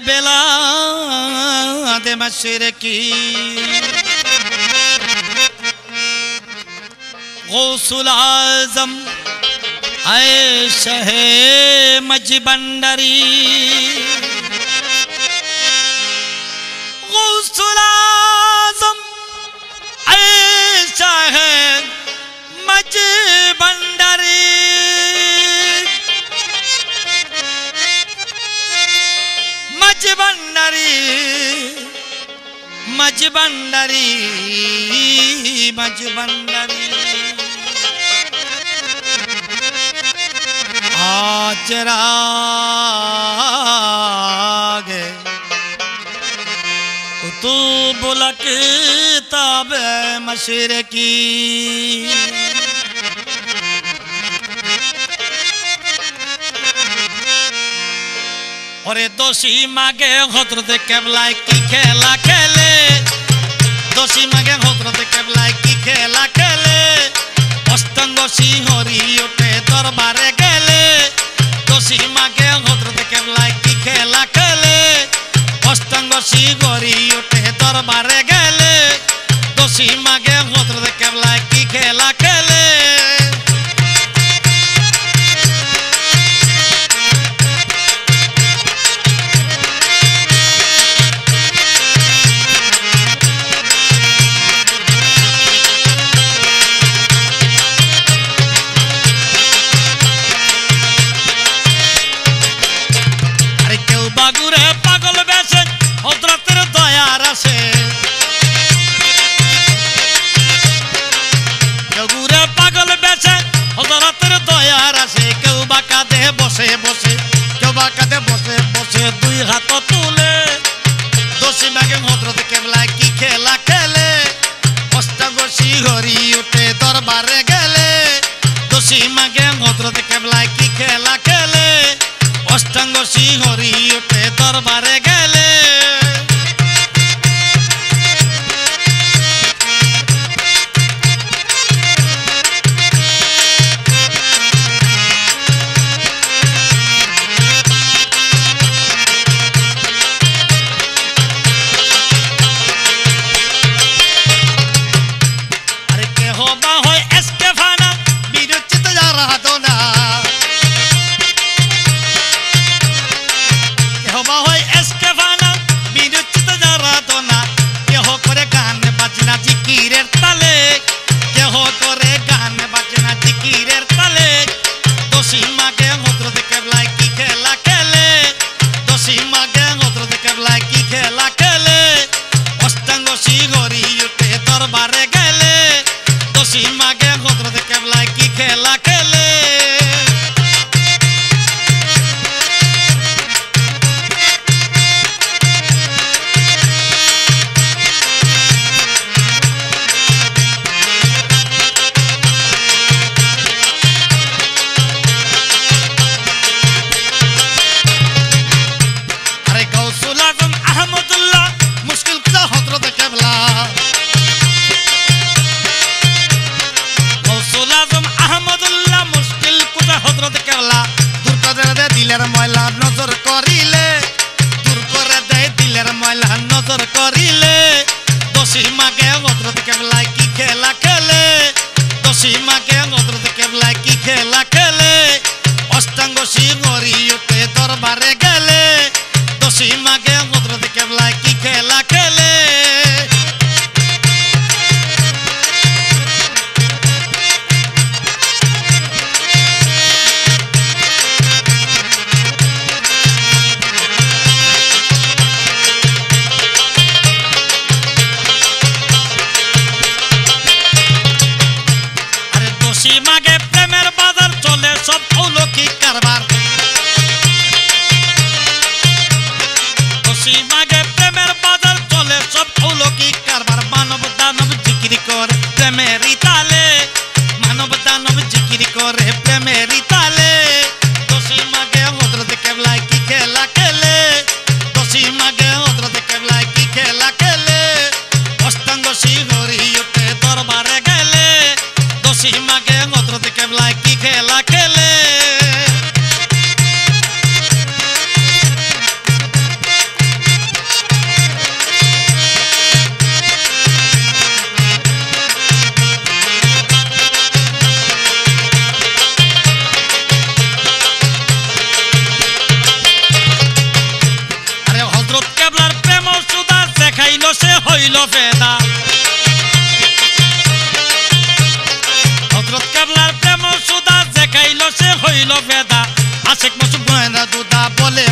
बेलाद मशरकी गौसुल आज़म आए शहे मजबंडरी गौसुल आज़म आए शहे मजबंडरी मजबंडरी मजबंडरी मजबंडरी आचरागे कुतुब किताब मशरकी और दोषी मागे हजरत केबला की खेला खेले दोषी मागे हजरत केबला की खेला खेले अष्टांग सिंहरी उठे दरबारे गेले दोषी मागे हजरत केबला की खेला खेले अष्टांग सिंहरी उठे दरबारे गेले दोषी मागे हजरत केबला की खेला खेले बागुरे पागल बेसे हजरतेर दयार आसे बागुरे पागल बेसे हजरतेर दयार आसे केउ बा काঁধে बसे बसे केउ बा काঁধে बसे बसे दुई हाथ तुले दोषी मागे हजरत केबला की खेला खेले अष्टांग सिंहरी उठे दरबारे गेले दोषी मागे हजरत केबला की खेला खेले अष्टांग सिंहरी उठे दरबारे गेले अरे के हो बा होय एस्केफाना बिरुचित जा रहा दो ना जिकिरेर ताले केह करे गान बाजना जिकिरेर ताले दोषी मागे हजरत केबला की खेला खेले दोषी मागे हजरत केबला की खेला खेले अष्टांग सिंहरी उठे दरबारे गेले दोषी मागे हजरत केबला की खेला खेले दिलेर मयला नजर करिले दूर करे दे दिलेर मयला नजर करिले दोषी मागे हजरत केबला की खेला खेले दोषी मागे हजरत केबला की खेला खेले अष्टांग सिंहरी उठे दरबारे गेले दोषी मागे हजरत केबला की खेला खेले मागे प्रेमेर बाजार चले सब अलौकिक कारबार मागे प्रेमेर बाजार चले सब अलौकिक कारबार मानव दानव जिकिर करे प्रेमेर ताले मानव दानव जिकिर करे प्रेमेर ताले दोषी मागे हजरत केबला की खेला खेले दोषी मागे हजरत केबला की खेला खेले अष्टांग सिंहरी उठे दरबारे गेले दोषी मागे हजरत केबला की खेला खेले হইল বেদা আশেক মসুক গোয়েন্দা দুদা বলে